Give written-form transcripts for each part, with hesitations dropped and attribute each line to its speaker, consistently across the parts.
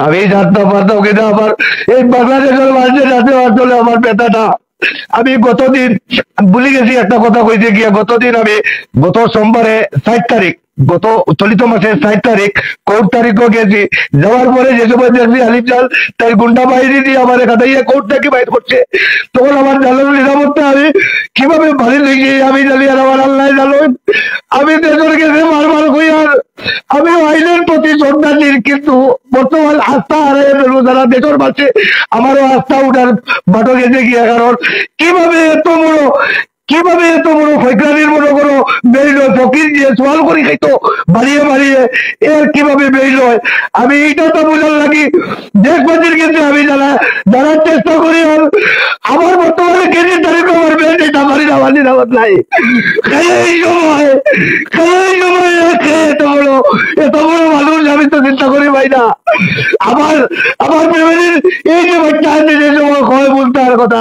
Speaker 1: আমি জানতাম পারতাম কিন্তু আমার এই বাংলাদেশের মানুষের সাথে আসলে আমার ব্যথাটা আমি গতদিন ভুলে গেছি একটা কথা কইতে গিয়ে গতদিন আমি গত সোমবারে 7 তারিখ গত চলিত মাসের 7 তারিখ কোর্ট তারিখও গেছি যাওয়ার পরে যে সময় দেখছি আলিফ জাল তাই গুন্ডা বাহিনী দিয়ে আমার খাতাইয়া কোর্ট থেকে বাইর করছে তখন আমার জানার নিরাপত্তা আমি কিভাবে বাড়ি লিখি আমি জানি আর আমার আল্লাহ জানুন আমি দেশের গেছে বারবার কইয়ার আমি আইনের প্রতি শ্রদ্ধাশীল কিন্তু বর্তমান আস্থা হারিয়ে ফেলবো যারা দেশের মাঝে আমারও আস্থা উঠার বাটো গেছে গিয়া কারণ কিভাবে এত বড় ফৈকারির মনে করো বেইল ফকির দিয়ে সোয়াল করি খাইতো বাড়িয়ে বাড়িয়ে এর কিভাবে বেইল হয় আমি এইটা তো বোঝার লাগি দেশবাসীর ক্ষেত্রে আমি জানার চেষ্টা করি আর আমার বর্তমানে কেজির তারিখ আমার বেশ এটা পারি না মানি না নাই এই সময় এত বড় মানুষ আমি তো চিন্তা করি ভাই না আমার ফ্যামিলির এই যে বাচ্চা আছে যে সময় কয় বলতে আর কথা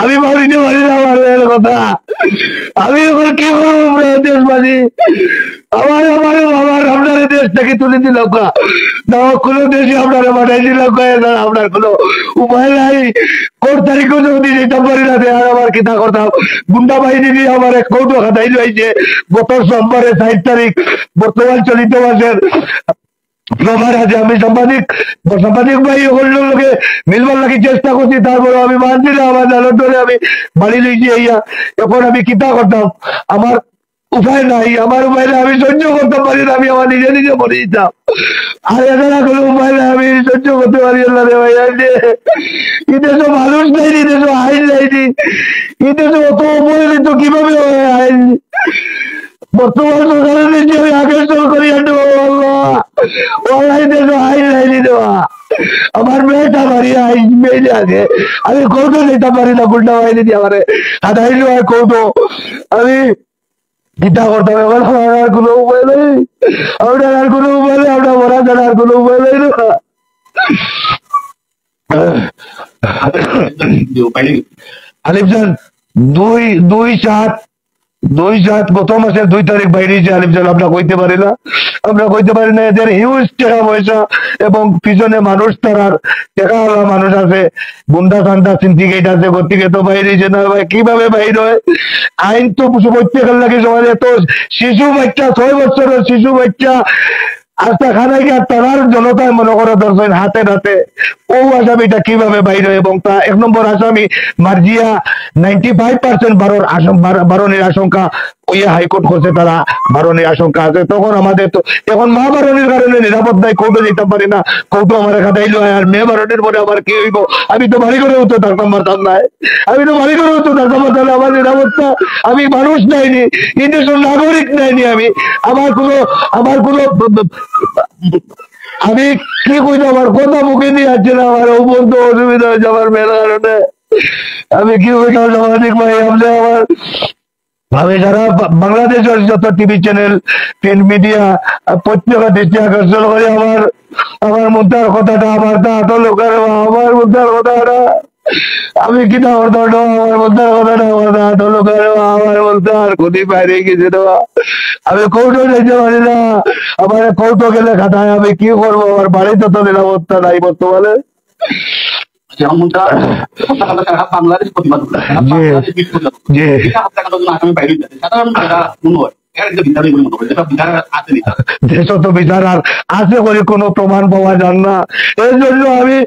Speaker 1: আমি ভাবিতে পারি না আমার কথা আমি এখন কি করবো দেশবাসী আপনার দেশ থেকে তুলে দিল কোন দেশে আপনারা পাঠাই দিল আপনার কোনো উপায় নাই কোর্ট তারিখও যদি যেতে পারি না আর আমার কিতা করতাম গুন্ডা বাহিনী দিয়ে আমার এক কৌটো খাতাই রয়েছে গত সোমবারে 7 তারিখ বর্তমান চলিত মাসের প্রমাণ আছে আমি সাংবাদিক ভাই ওগুলো লোকে মিলবার লাগি চেষ্টা করছি তারপরে আমি মানছি না আমার জানার ধরে আমি বাড়ি লইছি ইয়া এখন আমি কিতা করতাম আমার উপায় নাই আমার উপায় নাই আমি সহ্য করতে পারি না আমি আমার নিজে মরে দিতাম আর এছাড়া কোনো উপায় নাই আমি সহ্য করতে পারি না রে ভাই এদেশ মানুষ নেই এদেশ আইন নেই এদেশ অত অপরাধিত কিভাবে আইন বর্তমান সরকারের নিচে আমি আকর্ষণ করি আইন লাইনি দেওয়া আমার মেয়েটা বাড়ি আইন মেয়ে আছে আমি কৌটো নিতে পারি না গুন্ডা বাহিনী দিয়ে আমার হাতাই হয় কৌটো আমি চিন্তা করতাম এখন আমার আর কোনো উপায় নেই আপনার আর কোনো উপায় নেই আপনার মরা ছাড়া আর কোনো উপায় নেই না আলিফ জান 2/7 গত মাসের 2 তারিখ বাইরে আলিফ জান আমরা কইতে পারি না এদের হিউজ টাকা পয়সা এবং পিছনে মানুষ তারার টাকাওয়ালা মানুষ আছে গুন্ডা সান্ডা সিন্ডিকেট আছে গতিকে তো বাইরে না ভাই কিভাবে বাইর হয় আইন তো প্রত্যেকের লাগে সমাজে তো শিশু বাচ্চা 6 বছরের শিশু বাচ্চা আস্থা খানায় গিয়ে তার জনতায় মনে করা দর্শন হাতে ও আসামিটা কিভাবে বাইরে এবং তা 1 নম্বর আসামি মার্জিয়া 95% বারণের আশঙ্কা ওই হাইকোর্ট করছে তারা বারণের আশঙ্কা আছে তখন আমাদের তো এখন মা বারণের কারণে নিরাপদ নাই কোর্টে যেতে পারি না কোর্টও আমার খাতাইলো আর মেয়ে বারণের পরে আবার কি হইব আমি তো বাড়ি করে হতো তার পারতাম না আমার নিরাপত্তা আমি মানুষ নাইনি এই দেশের নাগরিক নাইনি আমি আমার কোনো আমি কি কইতে আমার কথা মুখে দিয়ে যাচ্ছে না আমার অবন্ত অসুবিধা হয়েছে আমার মেয়ের কারণে আমি কি কইতাম সামাজিক ভাই আপনি আমি যারা বাংলাদেশের যত টিভি চ্যানেল প্রিন্ট মিডিয়া প্রত্যেক দৃষ্টি আকর্ষণ করে আমার মুদ্রার কথাটা আমার তো লোকের আমার মুদ্রার কথাটা আমি কিনা করতাম আমার মুদ্রার কথাটা আমার তো লোকের আমার মুদ্রার ক্ষতি বাইরে গেছে দেওয়া আমি কৌটো যেতে পারি না আমার কৌটো গেলে খাতায় আমি কি করবো আমার বাড়িতে তো নিরাপত্তা নাই বর্তমানে
Speaker 2: বাংলাদেশ প্রতিবাদ
Speaker 1: দেশ তো বিচার আর আছে করে কোনো প্রমাণ পাওয়া যান না এই জন্য আমি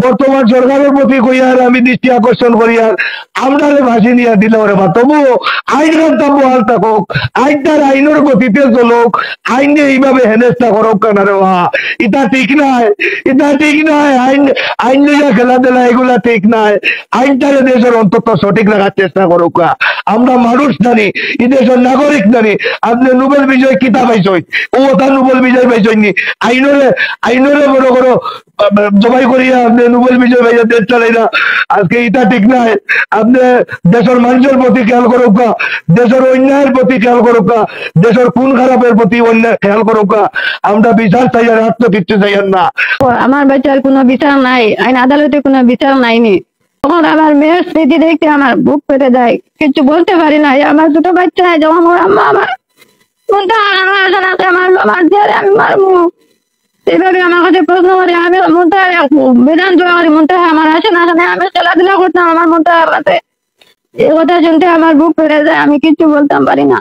Speaker 1: বর্তমান সরকারের প্রতি কইয়ার আমি দৃষ্টি আকর্ষণ করি আর আমরা ভাসি নিয়ে দিলে ওরে বা তবুও আইন বহাল থাকুক আইনটার আইনের গতিতে চলুক আইন এইভাবে হেনেস্তা করুক কেন রে বা এটা ঠিক নাই আইন নিয়ে খেলাধুলা এগুলা ঠিক নাই আইনটারে দেশের অন্তত সঠিক রাখার চেষ্টা করুক আমরা মানুষ জানি এই দেশের নাগরিক জানি আপনি নোবেল বিজয় কিতাব পাইছই ও তার নোবেল বিজয় পাইছইনি আইনরে মনে করো জবাই করিয়া আপনি নোবেল বিজয় পাইয়া দেশ চালাই না আজকে এটা ঠিক নাই আপনি দেশের মানুষের প্রতি খেয়াল করুক দেশের অন্যায়ের প্রতি খেয়াল করুক দেশের খুন খারাপের প্রতি অন্যায় খেয়াল করুক আমরা বিচার চাই আর আত্মতৃপ্তি চাই না
Speaker 3: আমার বাচ্চার কোনো বিচার নাই আইন আদালতে কোনো বিচার নাইনি তখন আমার মেয়ের স্মৃতি দেখতে আমার বুক পেতে যায় কিছু বলতে পারি না আমার ছোট বাচ্চা নাই যখন আমার আম্মা আমার আমি মারবো এইভাবে আমার কাছে প্রশ্ন করে আমি মনটা বিধান দোয়া করি, মনটা আমার আসে না, আমি খেলাধুলা করতাম আমার মনটা কাছে। এই কথা শুনতে আমার বুক ফেটে যায়, আমি কিছু বলতাম পারি না।